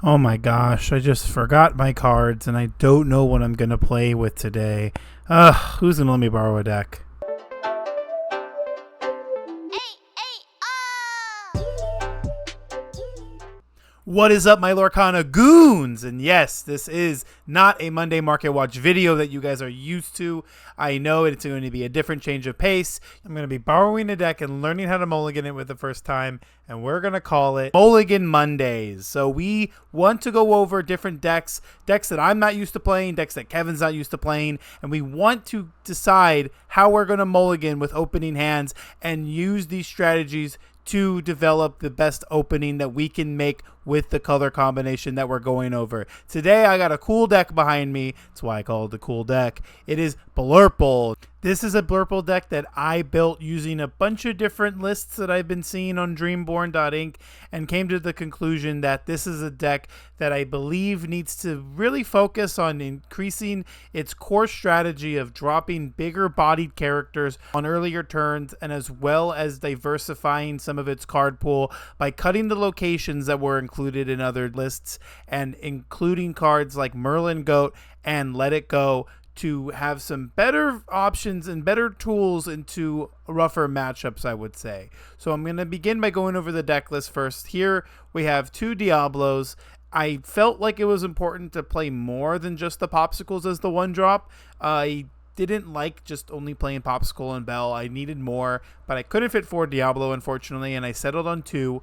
Oh my gosh, I just forgot my cards and I don't know what I'm going to play with today. Who's going to let me borrow a deck? What is up, my Lorcana Goons? And yes, this is not a Monday Market Watch video that you guys are used to. I know it's going to be a different change of pace. I'm going to be borrowing a deck and learning how to mulligan it with the first time, and we're going to call it Mulligan Mondays. So we want to go over different decks that I'm not used to playing, decks that Kevin's not used to playing, and we want to decide how we're going to mulligan with opening hands and use these strategies to develop the best opening that we can make with the color combination that we're going over. Today, I got a cool deck behind me. That's why I call it the cool deck. It is Blurple. This is a Blurple deck that I built using a bunch of different lists that I've been seeing on Dreamborn.inc and came to the conclusion that this is a deck that I believe needs to really focus on increasing its core strategy of dropping bigger bodied characters on earlier turns, and as well as diversifying some of its card pool by cutting the locations that were included in other lists and including cards like Merlin Goat and Let It Go to have some better options and better tools into rougher matchups, I would say. So I'm going to begin by going over the deck list first. Here we have two Diablos. I felt like it was important to play more than just the Popsicles as the one drop. I didn't like just only playing Popsicle and Bell. I needed more, but I couldn't fit 4 Diablo, unfortunately, and I settled on 2.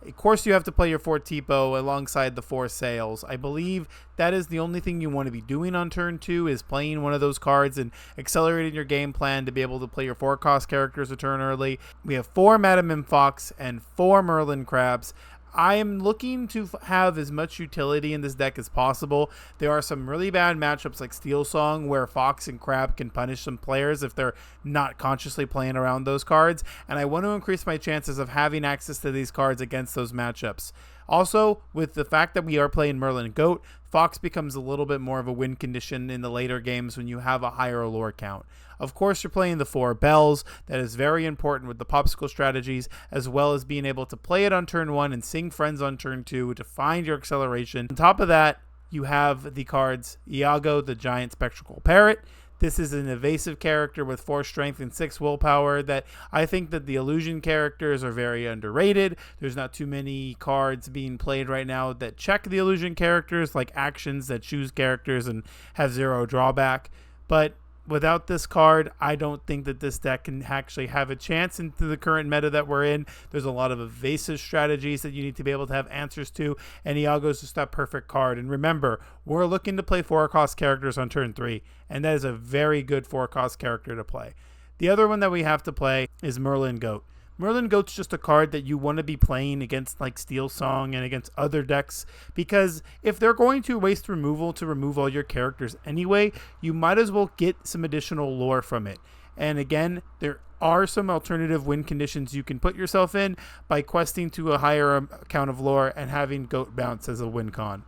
Of course, you have to play your 4 Tipo alongside the 4 Sails. I believe that is the only thing you want to be doing on turn 2 is playing one of those cards and accelerating your game plan to be able to play your 4 cost characters a turn early. We have 4 Madam M Fox and 4 Merlin Crabs. I am looking to have as much utility in this deck as possible. There are some really bad matchups like Steel Song where Fox and Crab can punish some players if they're not consciously playing around those cards, and I want to increase my chances of having access to these cards against those matchups. Also, with the fact that we are playing Merlin Goat, Fox becomes a little bit more of a win condition in the later games when you have a higher lore count. Of course, you're playing the 4 Bells. That is very important with the Popsicle strategies, as well as being able to play it on turn 1 and sing Friends on turn 2 to find your acceleration. On top of that, you have the cards Iago, the Giant Spectral Parrot. This is an evasive character with 4 strength and 6 willpower that I think that the illusion characters are very underrated. There's not too many cards being played right now that check the illusion characters, like actions that choose characters and have 0 drawback. But without this card, I don't think that this deck can actually have a chance into the current meta that we're in. There's a lot of evasive strategies that you need to be able to have answers to, and Iago's just that perfect card. And remember, we're looking to play 4-cost characters on turn 3, and that is a very good 4-cost character to play. The other one that we have to play is Merlin Goat. Merlin Goat's just a card that you want to be playing against like Steel Song and against other decks, because if they're going to waste removal to remove all your characters anyway, you might as well get some additional lore from it. And again, there are some alternative win conditions you can put yourself in by questing to a higher account of lore and having Goat bounce as a win con.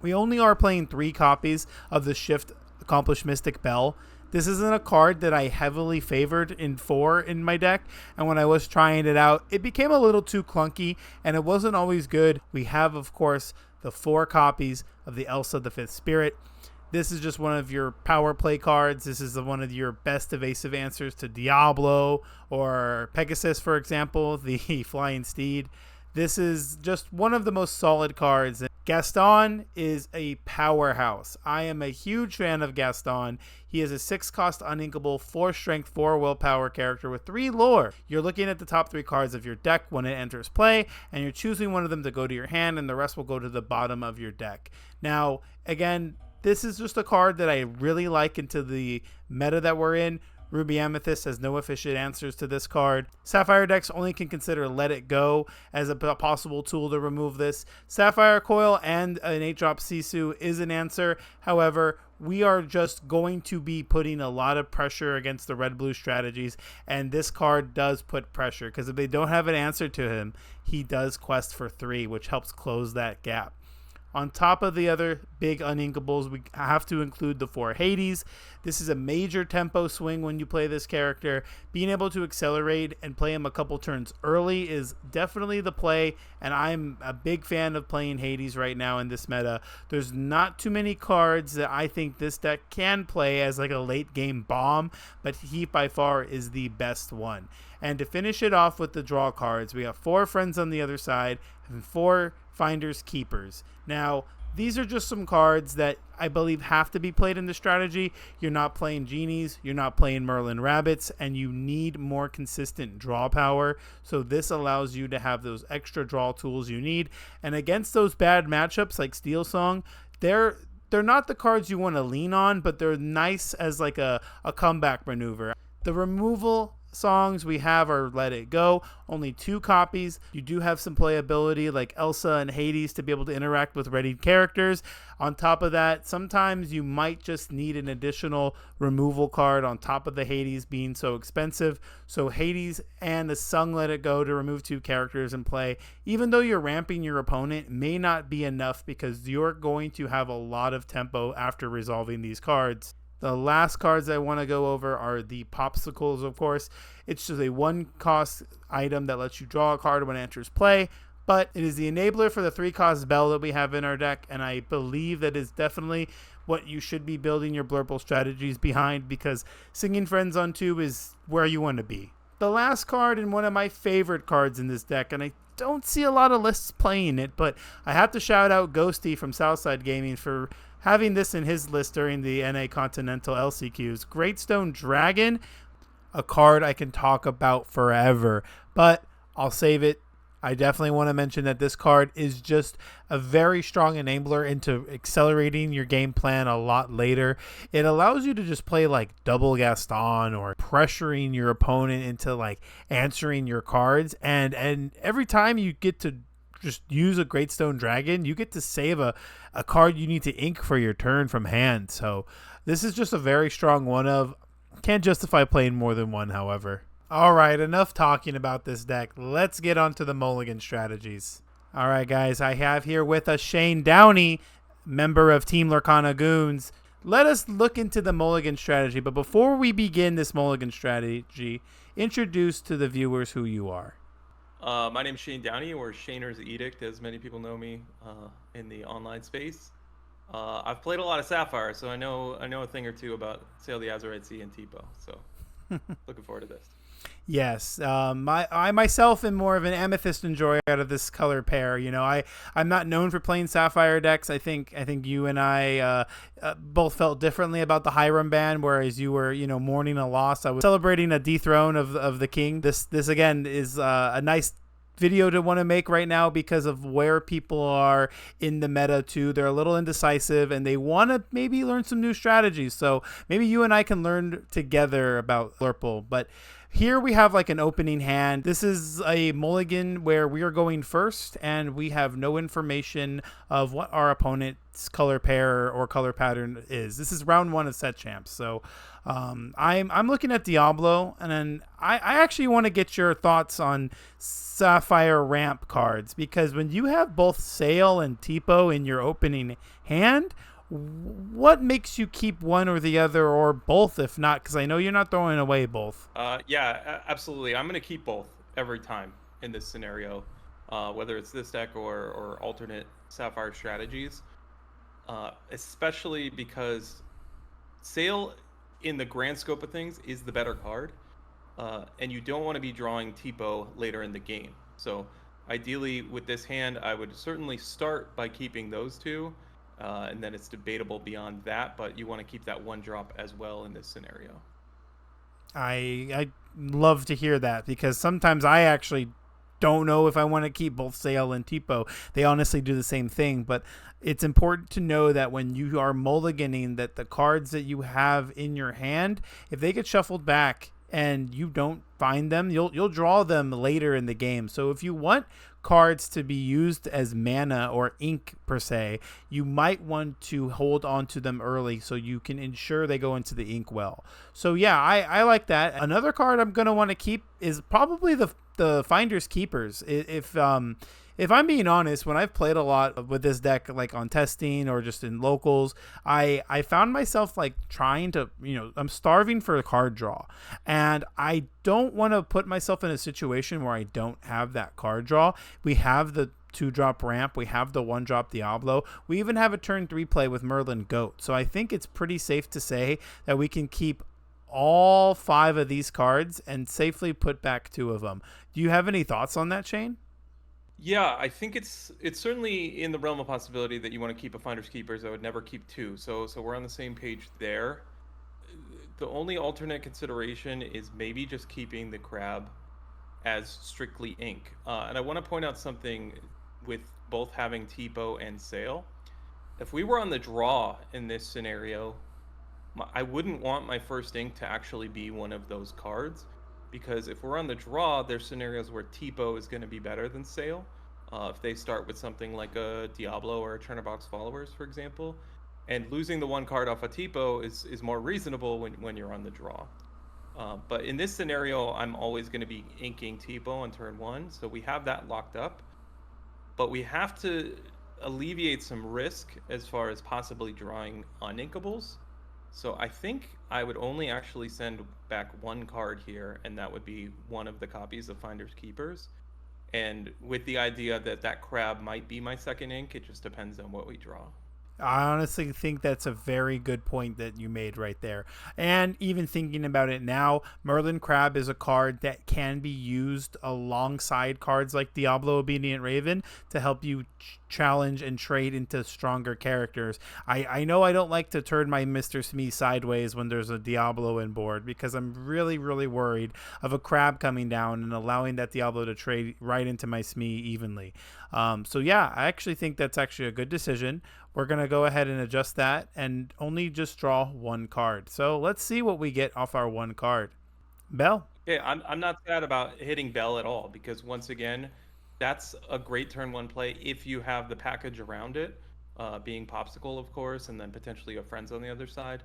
We only are playing 3 copies of the Shift Accomplished Mystic Bell. This isn't a card that I heavily favored in 4 in my deck, and when I was trying it out, it became a little too clunky, and it wasn't always good. We have, of course, the 4 copies of the Elsa the Fifth Spirit. This is just one of your power play cards. This is one of your best evasive answers to Diablo or Pegasus, for example, the Flying Steed. This is just one of the most solid cards. Gaston is a powerhouse. I am a huge fan of Gaston. He is a 6-cost uninkable, 4 strength, 4 willpower character with 3 lore. You're looking at the top 3 cards of your deck when it enters play, and you're choosing one of them to go to your hand, and the rest will go to the bottom of your deck. Now, again, this is just a card that I really like into the meta that we're in. Ruby Amethyst has no efficient answers to this card. Sapphire decks only can consider Let It Go as a possible tool to remove this. Sapphire Coil and an 8-drop Sisu is an answer. However, we are just going to be putting a lot of pressure against the red-blue strategies, and this card does put pressure, because if they don't have an answer to him, he does quest for 3, which helps close that gap. On top of the other big uninkables, we have to include the 4 Hades. This is a major tempo swing when you play this character. Being able to accelerate and play him a couple turns early is definitely the play, and I'm a big fan of playing Hades right now in this meta. There's not too many cards that I think this deck can play as like a late game bomb, but he by far is the best one. And to finish it off with the draw cards, we have 4 Friends on the other side and 4 Finders Keepers. Now, these are just some cards that I believe have to be played in the strategy. You're not playing Genies, you're not playing Merlin Rabbits, and you need more consistent draw power. So this allows you to have those extra draw tools you need. And against those bad matchups like Steel Song, they're not the cards you want to lean on, but they're nice as like a comeback maneuver. The removal songs we have are Let It Go, only 2 copies. You do have some playability like Elsa and Hades to be able to interact with readied characters. On top of that, sometimes you might just need an additional removal card on top of the Hades being so expensive. So Hades and the Sung Let It Go to remove 2 characters in play, even though you're ramping your opponent, may not be enough because you're going to have a lot of tempo after resolving these cards. The last cards I want to go over are the Popsicles, of course. It's just a 1-cost item that lets you draw a card when it enters play, but it is the enabler for the 3-cost Bell that we have in our deck, and I believe that is definitely what you should be building your Blurple strategies behind, because Singing Friends on 2 is where you want to be. The last card, and one of my favorite cards in this deck, and I don't see a lot of lists playing it, but I have to shout out Ghosty from Southside Gaming for having this in his list during the NA Continental LCQs. Greatstone Dragon, a card I can talk about forever, but I'll save it. I definitely want to mention that this card is just a very strong enabler into accelerating your game plan a lot later. It allows you to just play like double Gaston or pressuring your opponent into like answering your cards. And every time you get to just use a Greatstone Dragon, you get to save a card you need to ink for your turn from hand. So this is just a very strong one of. Can't justify playing more than one, however. All right, enough talking about this deck. Let's get on to the Mulligan strategies. All right, guys, I have here with us Shane Downey, member of Team Lorcana Goons. Let us look into the Mulligan strategy. But before we begin this Mulligan strategy, introduce to the viewers who you are. My name is Shane Downey, or Shaner's Edict, as many people know me in the online space. I've played a lot of Sapphire, so I know a thing or two about Sail the Azurite Sea and Tipo. So looking forward to this. Yes, I myself am more of an Amethyst enjoyer out of this color pair. You know, I'm not known for playing Sapphire decks. I think you and I both felt differently about the Hiram ban, whereas you were, mourning a loss. I was celebrating a dethrone of the king. This again is a nice video to want to make right now because of where people are in the meta too. They're a little indecisive and they want to maybe learn some new strategies. So maybe you and I can learn together about Blurple. But here we have like an opening hand. This is a mulligan where we are going first and we have no information of what our opponent's color pair or color pattern is. This is round 1 of set champs. So I'm looking at Diablo, and then I actually want to get your thoughts on Sapphire ramp cards, because when you have both Sail and Tipo in your opening hand, what makes you keep one or the other, or both if not? Because I know you're not throwing away both. Yeah, absolutely. I'm going to keep both every time in this scenario, whether it's this deck or alternate Sapphire strategies, especially because Sail, in the grand scope of things, is the better card, and you don't want to be drawing Tipo later in the game. So ideally with this hand, I would certainly start by keeping those two, and then it's debatable beyond that, but you want to keep that 1 drop as well in this scenario. I love to hear that, because sometimes I actually don't know if I want to keep both Sail and Tipo. They honestly do the same thing, but it's important to know that when you are mulliganing, that the cards that you have in your hand, if they get shuffled back and you don't find them, you'll draw them later in the game. So if you want cards to be used as mana or ink per se, you might want to hold on to them early so you can ensure they go into the ink well. So yeah, I like that. Another card I'm going to want to keep is probably the Finders Keepers. If if I'm being honest, when I've played a lot with this deck, like on testing or just in locals, I found myself like trying to, I'm starving for a card draw, and I don't want to put myself in a situation where I don't have that card draw. We have the 2-drop ramp, we have the 1-drop Diablo, we even have a turn 3 play with Merlin Goat. So I think it's pretty safe to say that we can keep all 5 of these cards and safely put back 2 of them. Do you have any thoughts on that, Shane? Yeah, I think it's certainly in the realm of possibility that you want to keep a Finder's Keepers. I would never keep 2. So we're on the same page there. The only alternate consideration is maybe just keeping the crab as strictly ink. And I want to point out something with both having Tipo and Sail. If we were on the draw in this scenario, I wouldn't want my first ink to actually be one of those cards, because if we're on the draw, there's scenarios where Tipo is going to be better than Sail. If they start with something like a Diablo or a Churnabox Followers, for example, and losing the 1 card off a Tipo is more reasonable when you're on the draw. But in this scenario, I'm always going to be inking Tipo on turn 1, so we have that locked up. But we have to alleviate some risk as far as possibly drawing uninkables. So I think I would only actually send back 1 card here, and that would be one of the copies of Finder's Keepers. And with the idea that that crab might be my second ink, it just depends on what we draw. I honestly think that's a very good point that you made right there. And even thinking about it now, Merlin Crab is a card that can be used alongside cards like Diablo Obedient Raven to help you challenge and trade into stronger characters. I know I don't like to turn my Mr. Smee sideways when there's a Diablo in board, because I'm really, really worried of a crab coming down and allowing that Diablo to trade right into my Smee evenly. So yeah, I actually think that's actually a good decision. We're going to go ahead and adjust that and only just draw 1 card. So let's see what we get off our 1 card. Bell. Yeah, I'm not sad about hitting Bell at all, because once again, that's a great turn 1 play if you have the package around it, being Popsicle, of course, and then potentially your friends on the other side.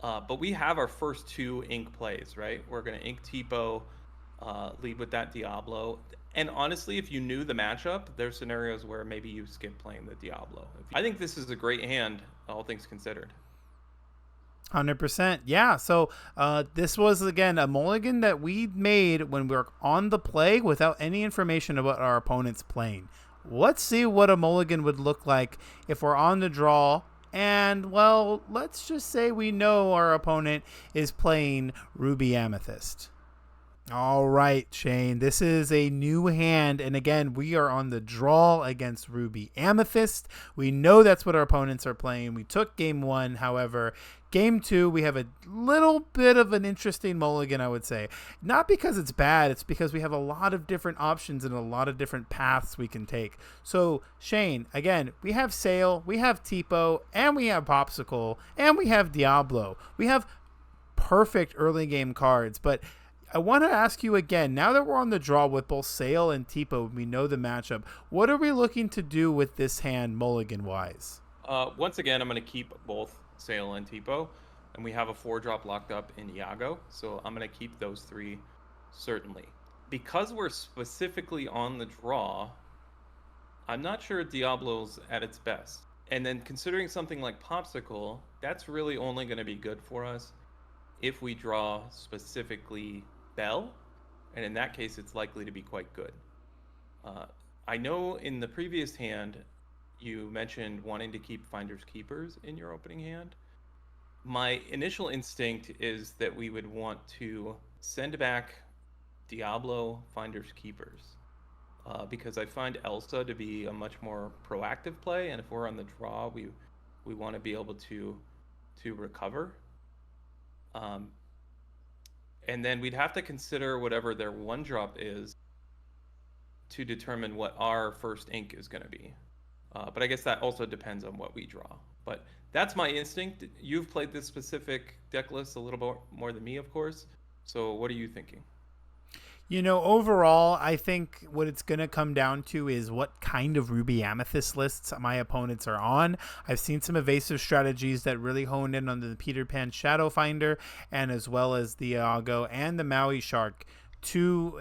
But we have our first 2 ink plays, right? We're going to ink Tipo, lead with that Diablo. And honestly, if you knew the matchup, there's scenarios where maybe you skip playing the Diablo. I think this is a great hand, all things considered. 100%. Yeah. So this was, again, a mulligan that we made when we were on the play without any information about our opponent's playing. Let's see what a mulligan would look like if we're on the draw. And, well, let's just say we know our opponent is playing Ruby Amethyst. All right, Shane, this is a new hand, and again, we are on the draw against Ruby Amethyst. We know that's what our opponents are playing. We took game 1, however. Game 2, we have a little bit of an interesting mulligan, I would say. Not because it's bad, it's because we have a lot of different options and a lot of different paths we can take. So, Shane, again, we have Sail, we have Tipo, and we have Popsicle, and we have Diablo. We have perfect early game cards, but I want to ask you again, now that we're on the draw with both Sail and Tipo, we know the matchup, what are we looking to do with this hand mulligan-wise? Once again, I'm going to keep both Sail and Tipo, and we have a 4-drop locked up in Iago, so I'm going to keep those 3, certainly. Because we're specifically on the draw, I'm not sure Diablo's at its best. And then considering something like Popsicle, that's really only going to be good for us if we draw specifically Bell, and in that case, it's likely to be quite good. I know in the previous hand, you mentioned wanting to keep Finder's Keepers in your opening hand. My initial instinct is that we would want to send back Diablo Finder's Keepers, because I find Elsa to be a much more proactive play, and if we're on the draw, we want to be able to recover. And then we'd have to consider whatever their 1-drop is to determine what our first ink is going to be. But I guess that also depends on what we draw. But that's my instinct. You've played this specific deck list a little bit more than me, of course. So what are you thinking? Overall, I think what it's going to come down to is what kind of Ruby Amethyst lists my opponents are on. I've seen some evasive strategies that really honed in on the Peter Pan Shadow Finder, and as well as the Iago and the Maui Shark to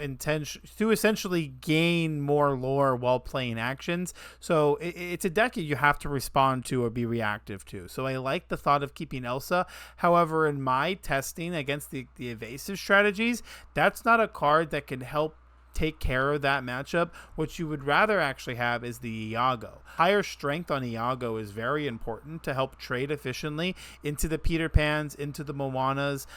essentially gain more lore while playing actions. So it's a deck that you have to respond to or be reactive to. So I like the thought of keeping Elsa. However, in my testing against the evasive strategies, that's not a card that can help take care of that matchup. What you would rather actually have is the Iago. Higher strength on Iago is very important to help trade efficiently into the Peter Pans, into the Moanas.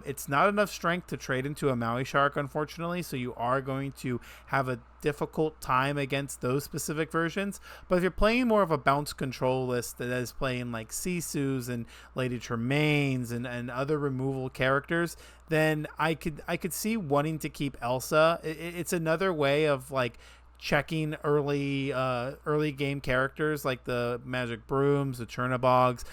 It's not enough strength to trade into a Maui Shark, unfortunately, so you are going to have a difficult time against those specific versions. But if you're playing more of a bounce control list that is playing like Sisu's and Lady Tremaines and other removal characters, then I could see wanting to keep Elsa. It's another way of like checking early game characters like the Magic Brooms, the Chernabogs.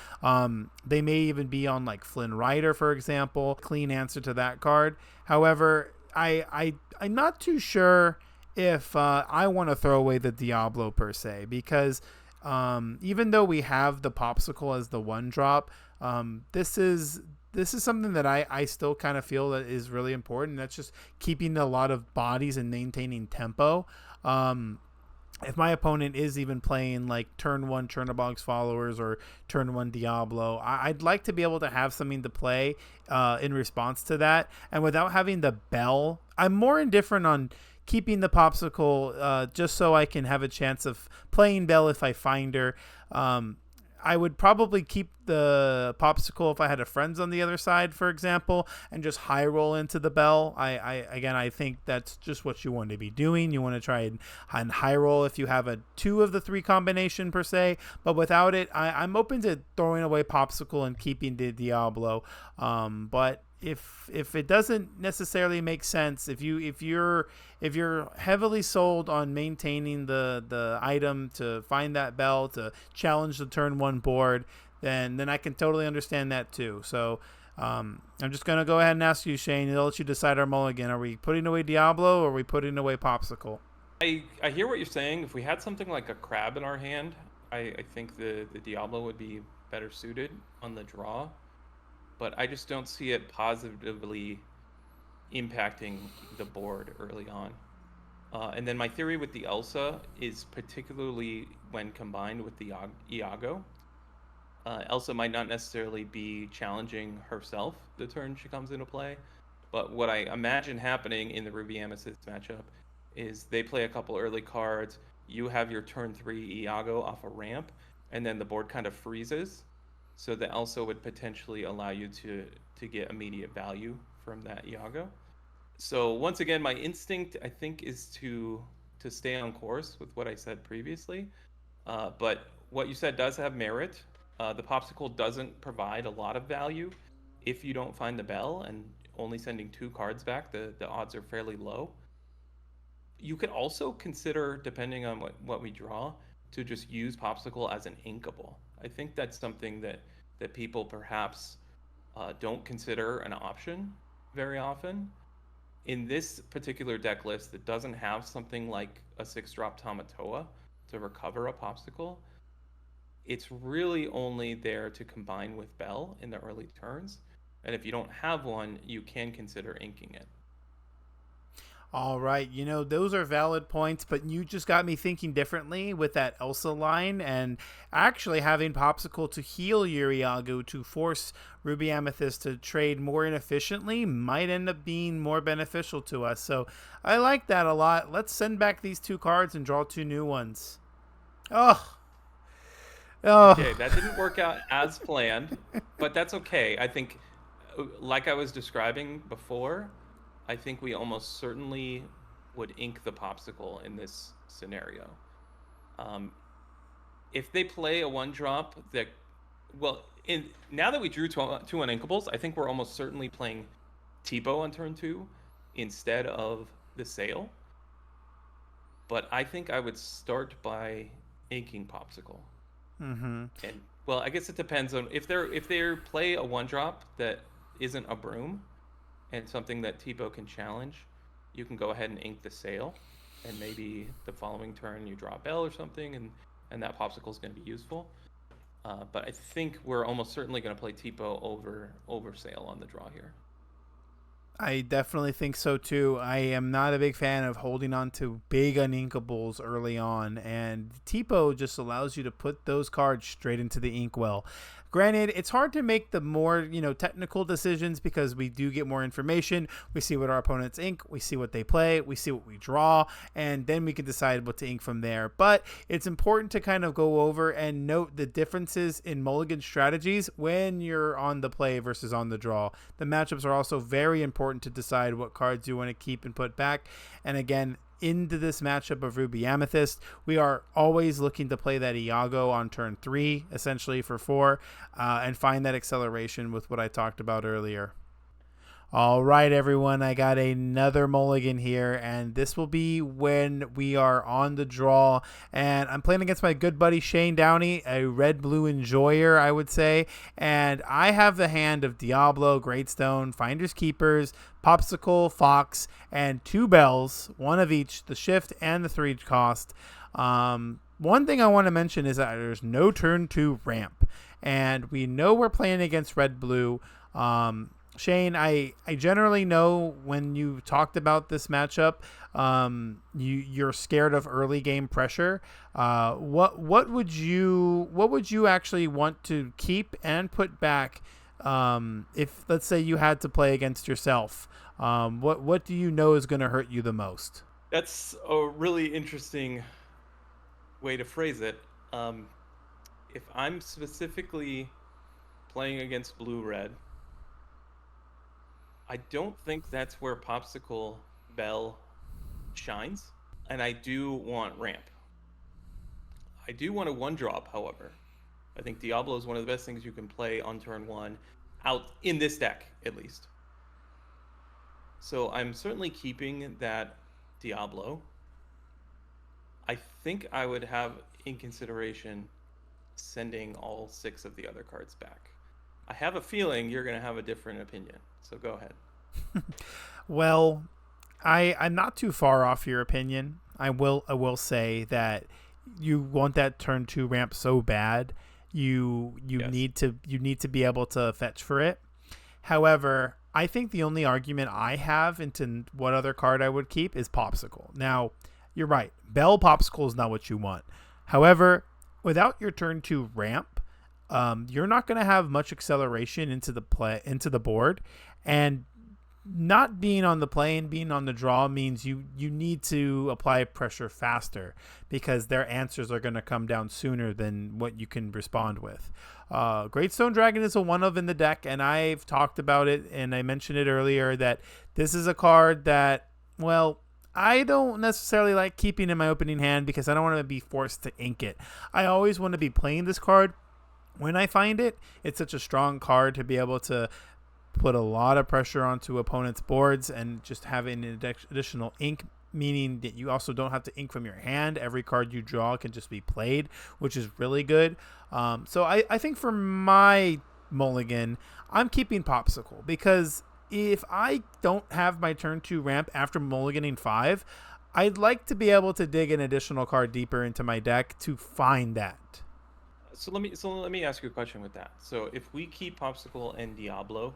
They may even be on like Flynn Rider, for example. Clean answer to that card. However, I'm not too sure if I want to throw away the Diablo per se, because even though we have the Popsicle as the one drop, this is something that I still kind of feel that is really important. That's just keeping a lot of bodies and maintaining tempo. If my opponent is even playing like turn 1 Chernabog's Followers or turn 1 Diablo, I'd like to be able to have something to play in response to that. And without having the Bell, I'm more indifferent on keeping the Popsicle just so I can have a chance of playing Bell if I find her. I would probably keep the Popsicle if I had a Friends on the other side, for example, and just high roll into the Bell. I think that's just what you want to be doing. You want to try and high roll if you have a 2 of the 3 combination per se, but without it, I'm open to throwing away Popsicle and keeping the Diablo. But if it doesn't necessarily make sense, if you're heavily sold on maintaining the item to find that Bell to challenge the turn 1 board, then I can totally understand that too. So I'm just gonna go ahead and ask you, Shane, and I'll let you decide our mulligan. Are we putting away Diablo or are we putting away Popsicle? I hear what you're saying. If we had something like a crab in our hand, I think the Diablo would be better suited on the draw. But I just don't see it positively impacting the board early on. And then my theory with the Elsa is particularly when combined with the Iago. Elsa might not necessarily be challenging herself the turn she comes into play, but what I imagine happening in the Ruby Amethyst matchup is they play a couple early cards, you have your turn 3 Iago off a ramp, and then the board kind of freezes. So the Elsa would potentially allow you to get immediate value from that Iago. So once again, my instinct, I think, is to stay on course with what I said previously. But what you said does have merit. The Popsicle doesn't provide a lot of value if you don't find the Bell, and only sending 2 cards back, the odds are fairly low. You could also consider, depending on what we draw, to just use Popsicle as an inkable. I think that's something that people perhaps don't consider an option very often. In this particular deck list that doesn't have something like a 6-drop Tamatoa to recover a Popsicle, it's really only there to combine with Bell in the early turns. And if you don't have one, you can consider inking it. All right, those are valid points, but you just got me thinking differently with that Elsa line, and actually having Popsicle to heal your Iago to force Ruby Amethyst to trade more inefficiently might end up being more beneficial to us. So I like that a lot. Let's send back these 2 cards and draw 2 new ones. Oh. Okay, that didn't work out as planned, but that's okay. I think, like I was describing before, I think we almost certainly would ink the Popsicle in this scenario. If they play a 1-drop that, now that we drew 2 uninkables, I think we're almost certainly playing Tipo on turn 2 instead of the Sail. But I think I would start by inking Popsicle. Mm-hmm. And I guess it depends on if they play a 1-drop that isn't a Broom and something that Tipo can challenge, you can go ahead and ink the Sail, and maybe the following turn you draw a Bell or something, and that Popsicle is going to be useful. But I think we're almost certainly going to play Tipo over Sail on the draw here. I definitely think so too. I am not a big fan of holding on to big uninkables early on, and Tipo just allows you to put those cards straight into the inkwell. Granted, it's hard to make the more, technical decisions because we do get more information. We see what our opponents ink, we see what they play, we see what we draw, and then we can decide what to ink from there. But it's important to kind of go over and note the differences in Mulligan strategies when you're on the play versus on the draw. The matchups are also very important to decide what cards you want to keep and put back. And again, into this matchup of Ruby Amethyst, we are always looking to play that Iago on turn 3, essentially for 4, and find that acceleration with what I talked about earlier. All right, everyone, I got another mulligan here, and this will be when we are on the draw, and I'm playing against my good buddy Shane Downey, a red-blue enjoyer, I would say, and I have the hand of Diablo, Greatstone, Finders Keepers, Popsicle, Fox, and 2 bells, one of each, the shift and the 3 cost. One thing I want to mention is that there's no turn 2 ramp, and we know we're playing against red-blue. Shane, I generally know when you talked about this matchup, you're scared of early game pressure. What would you actually want to keep and put back if, let's say, you had to play against yourself? What do you know is going to hurt you the most? That's a really interesting way to phrase it. If I'm specifically playing against blue-red, I don't think that's where Popsicle Bell shines, and I do want ramp. I do want a 1-drop, however. I think Diablo is one of the best things you can play on turn 1, out in this deck, at least. So I'm certainly keeping that Diablo. I think I would have in consideration sending all 6 of the other cards back. I have a feeling you're going to have a different opinion, so go ahead. Well, I'm not too far off your opinion. I will say that you want that turn 2 ramp so bad. You Yes. need to be able to fetch for it. However, I think the only argument I have into what other card I would keep is Popsicle. Now, you're right. Bell Popsicle is not what you want. However, without your turn 2 ramp, you're not going to have much acceleration into the board, and not being on the play and being on the draw means you need to apply pressure faster because their answers are going to come down sooner than what you can respond with. Greatstone Dragon is a one of in the deck, and I've talked about it, and I mentioned it earlier that this is a card that, well, I don't necessarily like keeping in my opening hand because I don't want to be forced to ink it. I always want to be playing this card when I find it. It's such a strong card to be able to put a lot of pressure onto opponents' boards and just having an additional ink, meaning that you also don't have to ink from your hand. Every card you draw can just be played, which is really good. So I think for my mulligan, I'm keeping Popsicle because if I don't have my turn 2 ramp after mulliganing 5, I'd like to be able to dig an additional card deeper into my deck to find that. So let me ask you a question with that. So if we keep Popsicle and Diablo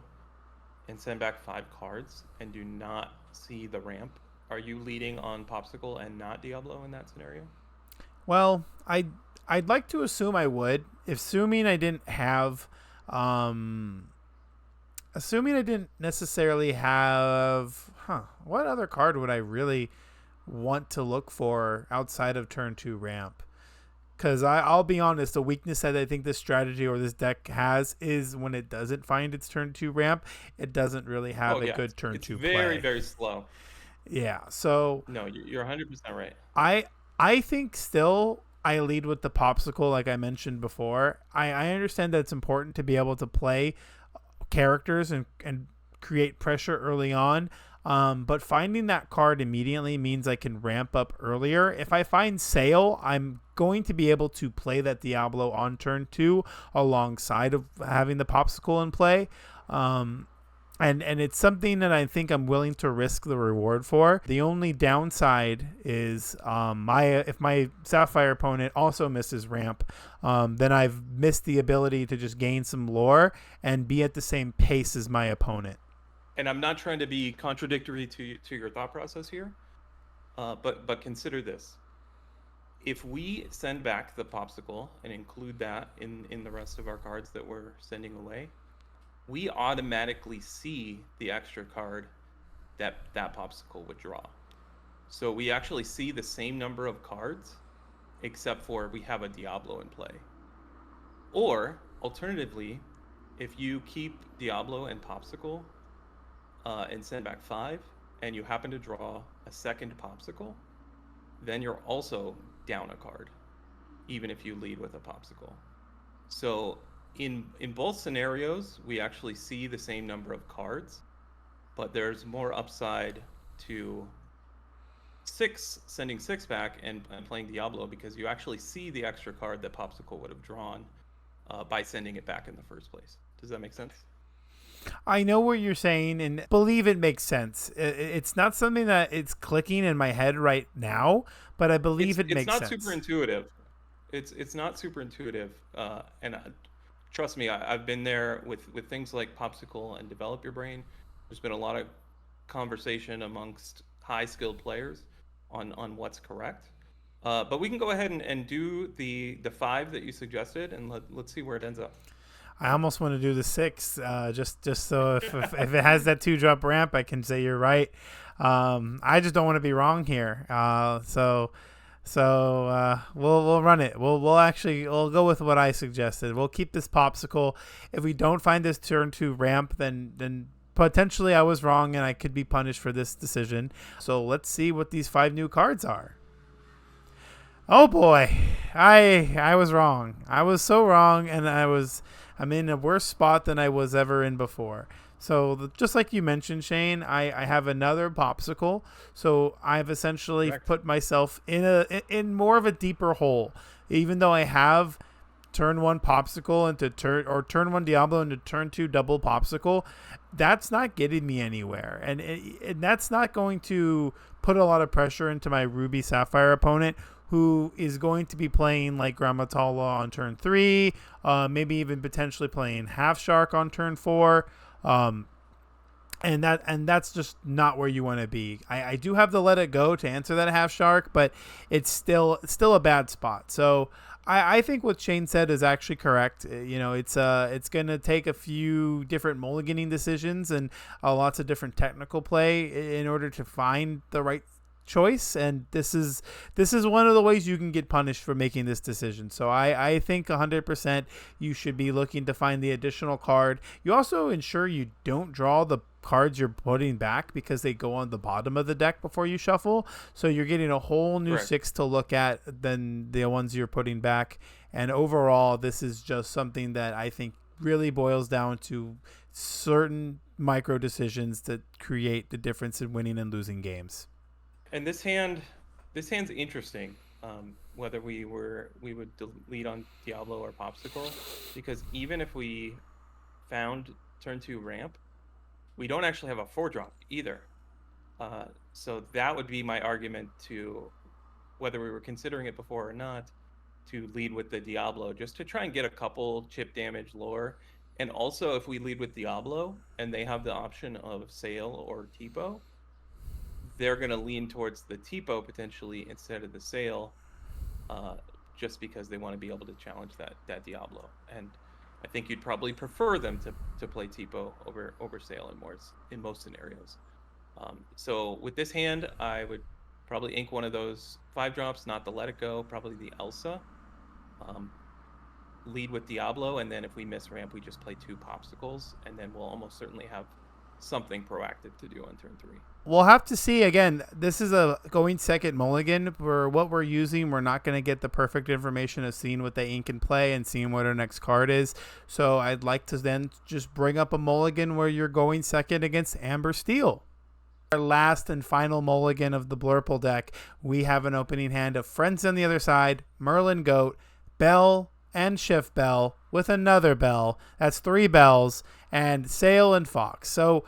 and send back 5 cards and do not see the ramp, are you leading on Popsicle and not Diablo in that scenario? Well, I'd like to assume I would. Assuming I didn't necessarily have, what other card would I really want to look for outside of turn 2 ramp? Because I'll be honest, the weakness that I think this strategy or this deck has is when it doesn't find its turn 2 ramp, it doesn't really have a good turn 2 play. It's very, very slow. Yeah, so... No, you're 100% right. I think still I lead with the Popsicle like I mentioned before. I understand that it's important to be able to play characters and create pressure early on. But finding that card immediately means I can ramp up earlier. If I find Sail, I'm going to be able to play that Diablo on turn 2 alongside of having the Popsicle in play. And it's something that I think I'm willing to risk the reward for. The only downside is if my Sapphire opponent also misses ramp, then I've missed the ability to just gain some lore and be at the same pace as my opponent. and I'm not trying to be contradictory to your thought process here, but consider this. If we send back the popsicle and include that in the rest of our cards that we're sending away, we automatically see the extra card that popsicle would draw. So we actually see the same number of cards, except for we have a Diablo in play. Or alternatively, if you keep Diablo and popsicle and send back 5, and you happen to draw a second popsicle, then you're also down a card, even if you lead with a popsicle. So in both scenarios, we actually see the same number of cards, but there's more upside to sending 6 back and playing Diablo, because you actually see the extra card that popsicle would have drawn by sending it back in the first place. Does that make sense? I know what you're saying and believe it makes sense. It's not something that it's clicking in my head right now, but I believe it makes sense. It's not super intuitive. It's not super intuitive. And trust me, I've been there with things like popsicle and develop your brain. There's been a lot of conversation amongst high skilled players on what's correct. But we can go ahead and do the 5 that you suggested, and let's see where it ends up. I almost want to do the 6, just so if it has that 2-drop ramp, I can say you're right. I just don't want to be wrong here. So we'll run it. We'll go with what I suggested. We'll keep this popsicle. If we don't find this turn 2 ramp, then potentially I was wrong and I could be punished for this decision. So let's see what these 5 new cards are. Oh boy, I was wrong. I was so wrong, and I'm in a worse spot than I was ever in before. So just like you mentioned, Shane, I have another popsicle. So I've essentially put myself in more of a deeper hole, even though I have turn 1 popsicle into turn 1 Diablo into turn 2 double popsicle. That's not getting me anywhere, and that's not going to put a lot of pressure into my Ruby Sapphire opponent, who is going to be playing like Grammatala on turn 3, maybe even potentially playing Half Shark on turn 4. And that's just not where you want to be. I do have the Let It Go to answer that Half Shark, but it's still a bad spot. So I think what Shane said is actually correct. It's going to take a few different mulliganing decisions and lots of different technical play in order to find the right choice, and this is one of the ways you can get punished for making this decision. So I think 100% you should be looking to find the additional card. You also ensure you don't draw the cards you're putting back, because they go on the bottom of the deck before you shuffle, so you're getting a whole new 6 to look at than the ones you're putting back. And overall, this is just something that I think really boils down to certain micro decisions that create the difference in winning and losing games. And this hand's interesting. Whether we would lead on Diablo or popsicle, because even if we found turn 2 ramp, we don't actually have a 4-drop either. So that would be my argument to, whether we were considering it before or not, to lead with the Diablo, just to try and get a couple chip damage lore. And also, if we lead with Diablo and they have the option of Sail or Tipo, they're going to lean towards the Tipo potentially instead of the Sail, just because they want to be able to challenge that Diablo. And I think you'd probably prefer them to play Tipo over Sail in most scenarios. So with this hand, I would probably ink one of those 5-drops, not the Let It Go, probably the Elsa. Lead with Diablo, and then if we miss ramp, we just play 2 popsicles, and then we'll almost certainly have something proactive to do on turn 3. We'll have to see. Again, this is a going second mulligan. For what we're using, we're not going to get the perfect information of seeing what they ink and play and seeing what our next card is. So I'd like to then just bring up a mulligan where you're going second against Amber Steel. Our last and final mulligan of the Blurple deck, we have an opening hand of Friends on the other side, Merlin Goat, Bell, and Shift Bell with another Bell. That's 3 bells, and Sail and Fox. So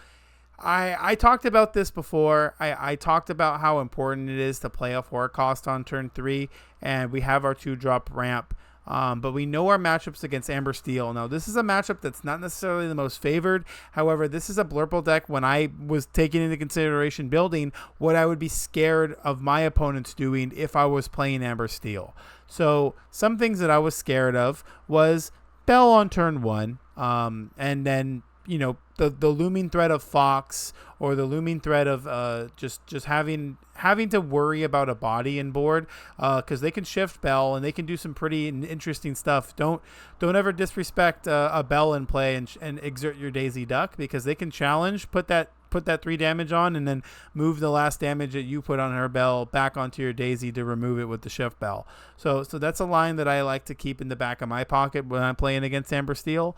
I talked about this before. I talked about how important it is to play a 4 cost on turn 3, and we have our 2-drop ramp. But we know our matchups against Amber Steel. Now, this is a matchup that's not necessarily the most favored. However, this is a Blurple deck. When I was taking into consideration building, what I would be scared of my opponents doing if I was playing Amber Steel. So some things that I was scared of was Bell on turn 1, and then the looming threat of Fox, or the looming threat of just having to worry about a body in board, because they can shift Bell and they can do some pretty interesting stuff. Don't ever disrespect a Bell in play and exert your Daisy Duck, because they can challenge, put that 3 damage on, and then move the last damage that you put on her Bell back onto your Daisy to remove it with the shift Bell. So that's a line that I like to keep in the back of my pocket when I'm playing against Amber Steel.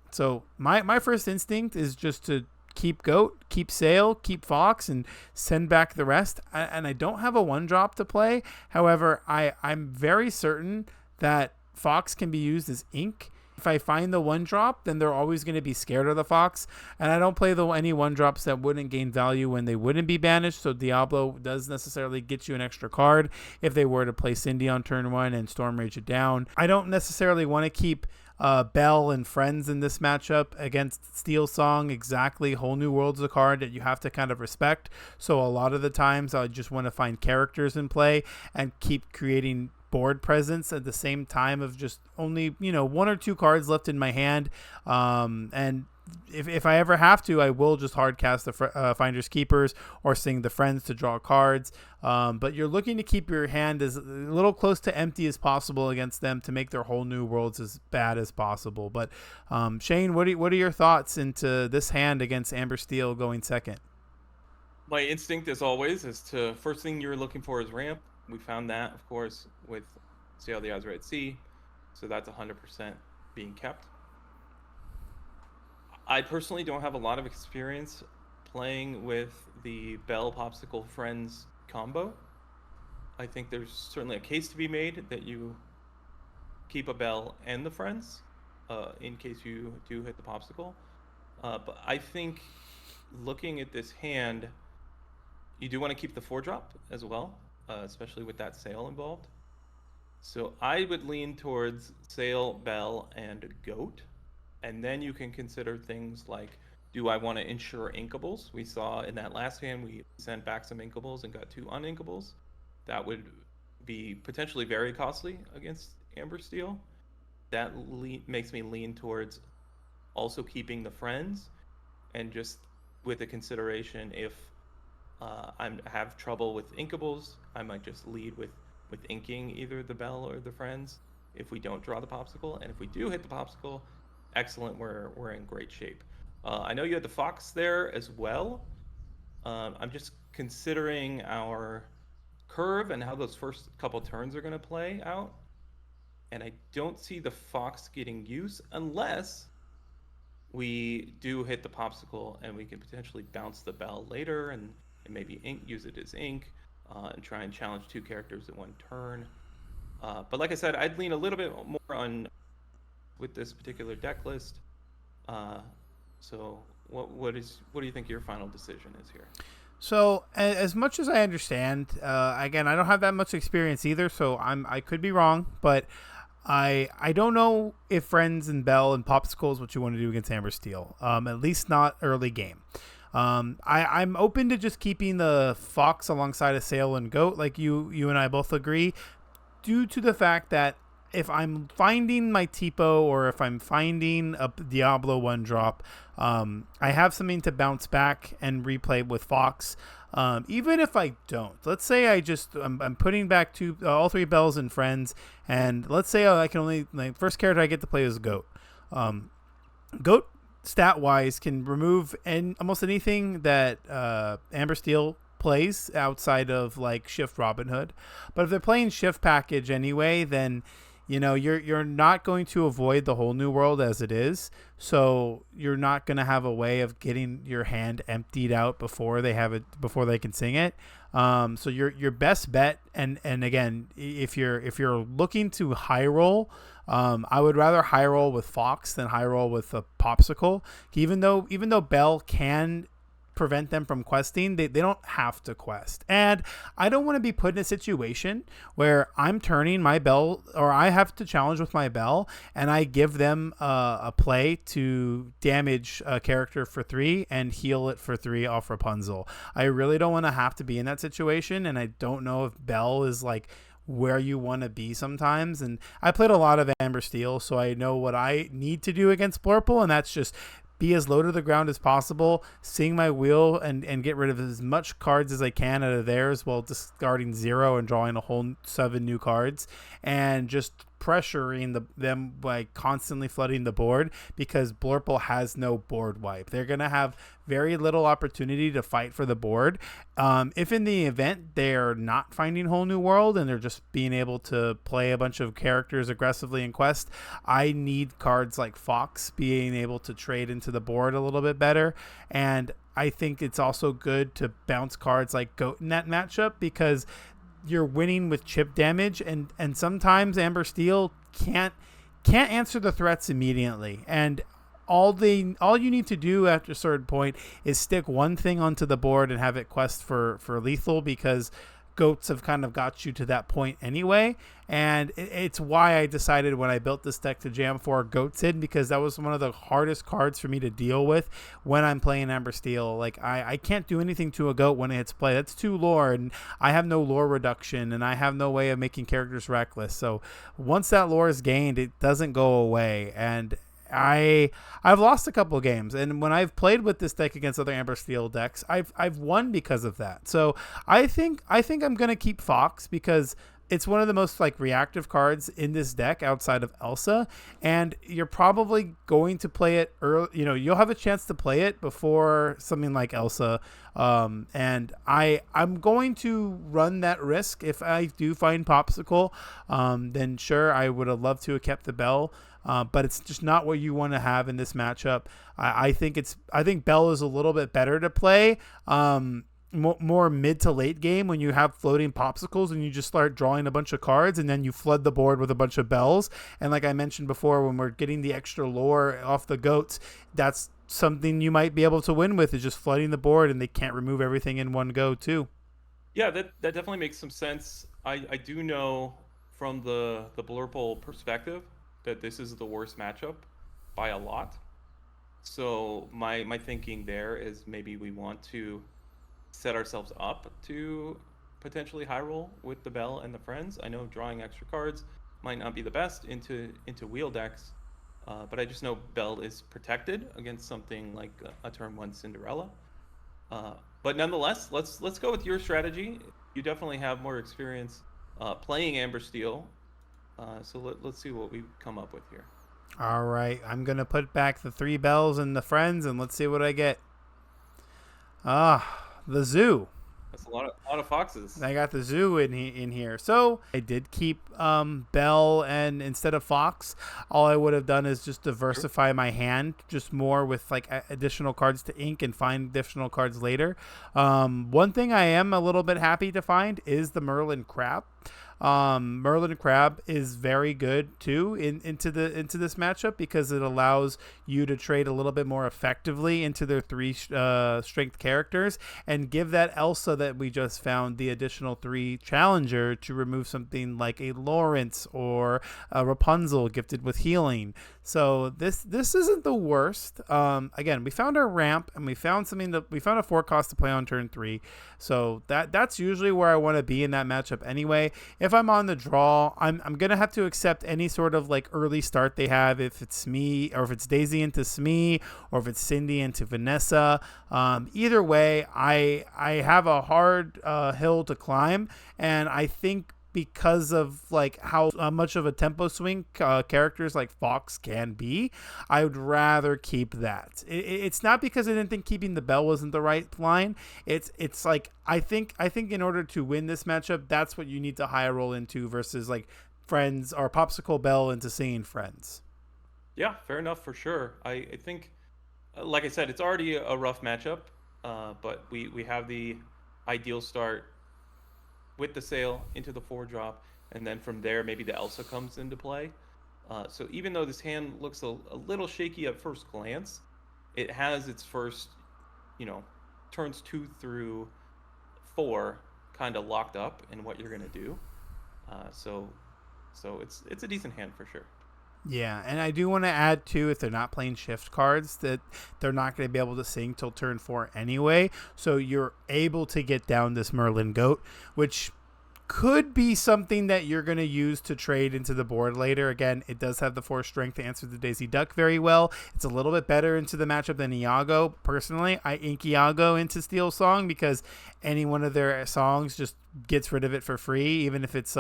So my first instinct is just to keep Goat, keep Sail, keep Fox, and send back the rest. And I don't have a 1-drop to play. However, I'm very certain that Fox can be used as ink. If I find the 1-drop, then they're always going to be scared of the Fox. And I don't play any 1-drops that wouldn't gain value when they wouldn't be banished. So Diablo does necessarily get you an extra card if they were to play Cindy on turn 1 and Storm Rage it down. I don't necessarily want to keep Bell and Friends in this matchup against Steel Song. Exactly. Whole New World's a card that you have to kind of respect. So a lot of the times I just want to find characters in play and keep creating board presence at the same time of just only 1 or 2 cards left in my hand, and if I ever have to, I will just hard cast the Finders Keepers or sing the Friends to draw cards, but you're looking to keep your hand as little close to empty as possible against them to make their Whole New Worlds as bad as possible. But Shane, what are your thoughts into this hand against Amber Steel going second? My instinct, as always, is to first thing you're looking for is ramp. We found that, of course, with Sail the Azure at Sea, so that's 100% being kept. I personally don't have a lot of experience playing with the Bell Popsicle Friends combo. I think there's certainly a case to be made that you keep a Bell and the Friends in case you do hit the Popsicle. But I think looking at this hand, you do want to keep the 4-drop as well. Especially with that Sail involved. So I would lean towards Sail, Bell, and Goat. And then you can consider things like, do I want to ensure Inkables? We saw in that last hand, we sent back some Inkables and got 2 uninkables. That would be potentially very costly against Amber Steel. That makes me lean towards also keeping the Friends, and just with the consideration, if I have trouble with Inkables, I might just lead with inking either the Bell or the Friends if we don't draw the Popsicle. And if we do hit the Popsicle, excellent, we're in great shape. I know you had the Fox there as well. I'm just considering our curve and how those first couple turns are going to play out. And I don't see the Fox getting use unless we do hit the Popsicle and we can potentially bounce the Bell later and maybe use it as ink, and try and challenge 2 characters in 1 turn. But like I said, I'd lean a little bit more on with this particular deck list. So what do you think your final decision is here? So as much as I understand, again, I don't have that much experience either, so I could be wrong, but I don't know if Friends and Bell and Popsicle is what you want to do against Amber Steel, at least not early game. I'm open to just keeping the Fox alongside a Sail and Goat, like you and I both agree, due to the fact that if I'm finding my Tipo or if I'm finding a Diablo 1-drop, I have something to bounce back and replay with Fox. Even if I don't, let's say I'm putting back all 3 Bells and Friends, and let's say I can only, first character I get to play is Goat. Goat, stat-wise, can remove almost anything that Amber Steel plays outside of like Shift Robin Hood. But if they're playing Shift Package anyway, then you're not going to avoid the Whole New World as it is. So you're not going to have a way of getting your hand emptied out before they can sing it. So your best bet, and again, if you're looking to high roll, I would rather high roll with Fox than high roll with a Popsicle. Even though Bell can prevent them from questing. They don't have to quest. And I don't want to be put in a situation where I'm turning my bell, or I have to challenge with my bell, and I give them a play to damage a character for 3 and heal it for 3 off Rapunzel. I really don't want to have to be in that situation, and I don't know if bell is like where you want to be sometimes. And I played a lot of Amber Steel, so I know what I need to do against Blurple, and that's just be as low to the ground as possible, sing my wheel, and get rid of as much cards as I can out of theirs while discarding 0 and drawing a whole 7 new cards, and just pressuring them by constantly flooding the board, because Blurple has no board wipe. They're going to have very little opportunity to fight for the board. If in the event they're not finding Whole New World and they're just being able to play a bunch of characters aggressively in Quest, I need cards like Fox being able to trade into the board a little bit better. And I think it's also good to bounce cards like Goat in that matchup, because you're winning with chip damage, and sometimes Amber Steel can't answer the threats immediately, and all you need to do after a certain point is stick one thing onto the board and have it quest for lethal, because goats have kind of got you to that point anyway. And it's why I decided when I built this deck to jam 4 goats in, because that was one of the hardest cards for me to deal with when I'm playing Amber Steel. Like I can't do anything to a goat when it hits play. That's 2 lore, and I have no lore reduction, and I have no way of making characters reckless. So once that lore is gained, it doesn't go away. And I've lost a couple of games, and when I've played with this deck against other Amber Steel decks, I've won because of that. So I think I'm gonna keep Fox, because it's one of the most like reactive cards in this deck outside of Elsa, and you're probably going to play it early. You know, you'll have a chance to play it before something like Elsa. And I'm going to run that risk. If I do find Popsicle, then sure, I would have loved to have kept the bell. But it's just not what you want to have in this matchup. I think Bell is a little bit better to play. More mid to late game, when you have floating popsicles and you just start drawing a bunch of cards, and then you flood the board with a bunch of bells. And like I mentioned before, when we're getting the extra lore off the goats, that's something you might be able to win with, is just flooding the board, and they can't remove everything in one go too. Yeah, that definitely makes some sense. I do know from the Blurple perspective that this is the worst matchup by a lot. So my thinking there is maybe we want to set ourselves up to potentially high roll with the Bell and the friends. I know drawing extra cards might not be the best into wheel decks, but I just know Bell is protected against something like a turn 1 Cinderella. But nonetheless, let's go with your strategy. You definitely have more experience playing Amber Steel, so let's see what we come up with here. All right, I'm gonna put back the 3 bells and the friends, and let's see what I get. The zoo. That's a lot of foxes. I got the zoo in here. So I did keep Bell, and instead of Fox, all I would have done is just diversify my hand just more with like additional cards to ink and find additional cards later. One thing I am a little bit happy to find is the Merlin Crab. Merlin Crab is very good too into this matchup, because it allows you to trade a little bit more effectively into their 3 strength characters, and give that Elsa that we just found the additional 3 challenger to remove something like a Lawrence or a Rapunzel gifted with healing. So this isn't the worst. Again, we found our ramp, and we found a 4 cost to play on turn 3. So that's usually where I want to be in that matchup anyway. If I'm on the draw, I'm going to have to accept any sort of like early start they have, if it's me, or if it's Daisy into Smee, or if it's Cindy into Vanessa. Either way, I have a hard hill to climb, and I think because of like how much of a tempo swing characters like Fox can be, I would rather keep that. It's not because I didn't think keeping the Bell wasn't the right line. It's like I think in order to win this matchup, that's what you need to high roll into, versus like friends or Popsicle Bell into singing friends. Yeah, fair enough for sure. I think, like I said, it's already a rough matchup, but we have the ideal start with the sail into the 4-drop, and then from there maybe the Elsa comes into play. So even though this hand looks a little shaky at first glance, it has its first, turns 2 through 4 kind of locked up in what you're gonna do. So it's a decent hand for sure. Yeah, and I do want to add too, if they're not playing shift cards, that they're not going to be able to sing till turn 4 anyway. So you're able to get down this Merlin goat, which could be something that you're going to use to trade into the board later. Again, it does have the 4 strength to answer the Daisy Duck very well. It's a little bit better into the matchup than Iago. Personally, I ink Iago into Steel Song because any one of their songs just gets rid of it for free, even if it's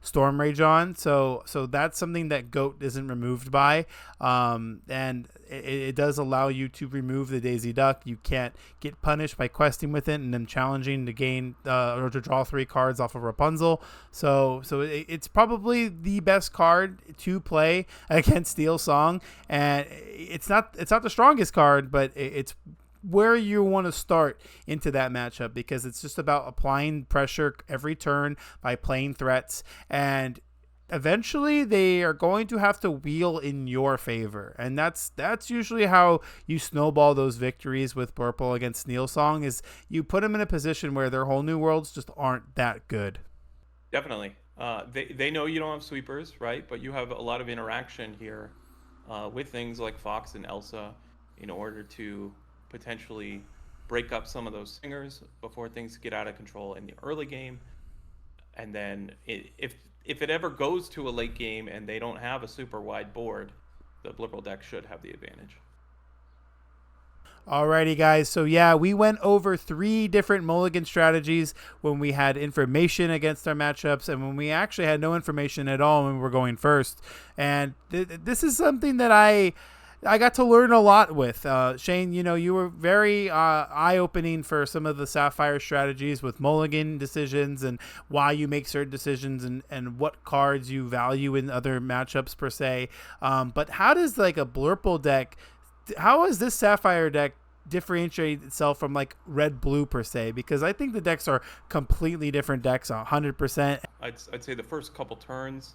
Storm Rage on. So that's something that Goat isn't removed by. And it does allow you to remove the Daisy Duck. You can't get punished by questing with it and then challenging to gain or to draw 3 cards off of Rapunzel. So it's probably the best card to play against Steel Song, and it's not the strongest card, but it's where you want to start into that matchup, because it's just about applying pressure every turn by playing threats, and eventually they are going to have to wheel in your favor, and that's usually how you snowball those victories with Blurple against Steel Song, is you put them in a position where their whole new worlds just aren't that good. Definitely. They know you don't have sweepers, right? But you have a lot of interaction here with things like Fox and Elsa in order to potentially break up some of those singers before things get out of control in the early game. And then if it ever goes to a late game and they don't have a super wide board, the Blurple deck should have the advantage. Alrighty, guys. So yeah, we went over 3 different Mulligan strategies when we had information against our matchups, and when we actually had no information at all when we were going first. And this is something that I got to learn a lot with. Shane, you were very eye-opening for some of the Sapphire strategies with Mulligan decisions and why you make certain decisions and what cards you value in other matchups per se. But how does like a Blurple deck, how is this Sapphire deck differentiate itself from like red blue per se? Because I think the decks are completely different decks 100%. I'd say the first couple turns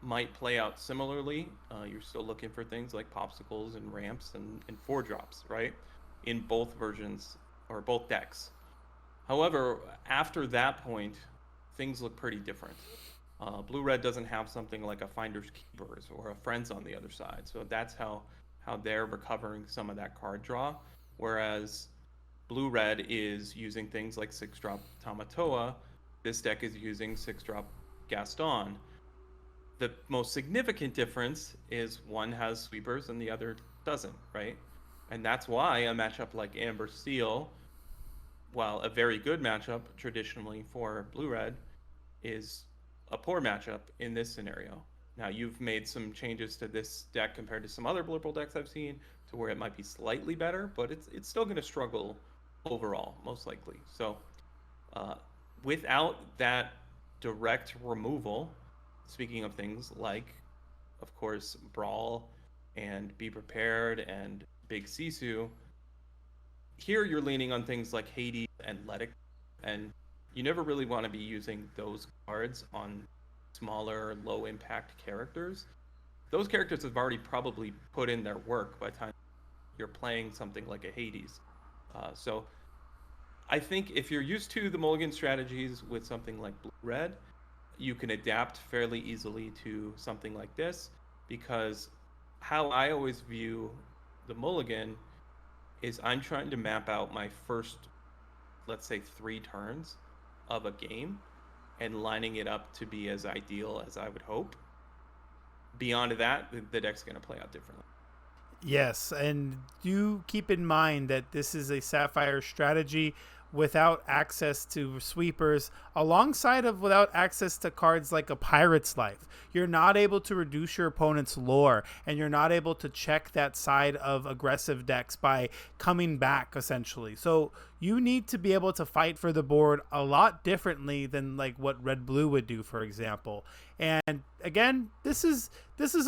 might play out similarly. You're still looking for things like popsicles and ramps and 4-drops, right? In both versions or both decks. However, after that point, things look pretty different. Blue-red doesn't have something like a Finder's Keepers or a Friends on the other side. So that's how they're recovering some of that card draw. Whereas blue-red is using things like 6-drop Tamatoa. This deck is using 6-drop Gaston. The most significant difference is one has sweepers and the other doesn't, right? And that's why a matchup like Amber Steel, while a very good matchup traditionally for blue-red, is a poor matchup in this scenario. Now, you've made some changes to this deck compared to some other Blurple decks I've seen to where it might be slightly better, but it's still going to struggle overall, most likely. So without that direct removal, speaking of things like, of course, Brawl and Be Prepared and Big Sisu, here you're leaning on things like Hades and Letic, and you never really want to be using those cards on smaller, low-impact characters. Those characters have already probably put in their work by the time you're playing something like a Hades. So I think if you're used to the Mulligan strategies with something like Blue-Red, you can adapt fairly easily to something like this, because how I always view the Mulligan is I'm trying to map out my first, let's say, 3 turns of a game and lining it up to be as ideal as I would hope. Beyond that, the deck's going to play out differently. Yes, and do keep in mind that this is a Sapphire strategy without access to sweepers, alongside of without access to cards like a Pirate's Life. You're not able to reduce your opponent's lore, and you're not able to check that side of aggressive decks by coming back, essentially. So you need to be able to fight for the board a lot differently than like what Red-Blue would do, for example. And again, this is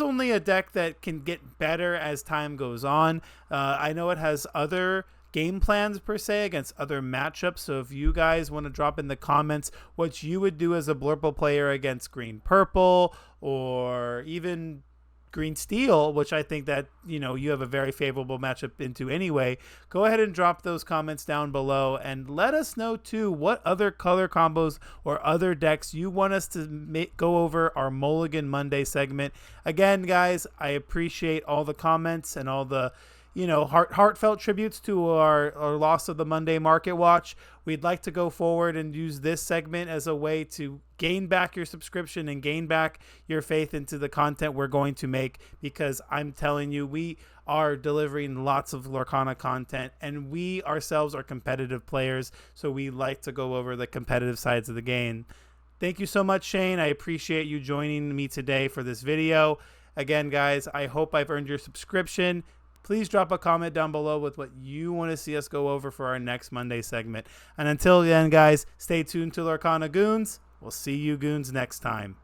only a deck that can get better as time goes on. I know it has other game plans per se against other matchups, so if you guys want to drop in the comments what you would do as a Blurple player against green purple, or even green steel, which I think that, you know, you have a very favorable matchup into anyway, go ahead and drop those comments down below and let us know too what other color combos or other decks you want us to go over our Mulligan Monday segment. Again, guys, I appreciate all the comments and all the, you know, heartfelt tributes to our loss of the Monday Market Watch. We'd like to go forward and use this segment as a way to gain back your subscription and gain back your faith into the content we're going to make, because I'm telling you, we are delivering lots of Lorcana content, and we ourselves are competitive players, so we like to go over the competitive sides of the game. Thank you so much, Shane. I appreciate you joining me today for this video. Again, guys, I hope I've earned your subscription. Please drop a comment down below with what you want to see us go over for our next Monday segment. And until then, guys, stay tuned to Lorcana Goons. We'll see you goons next time.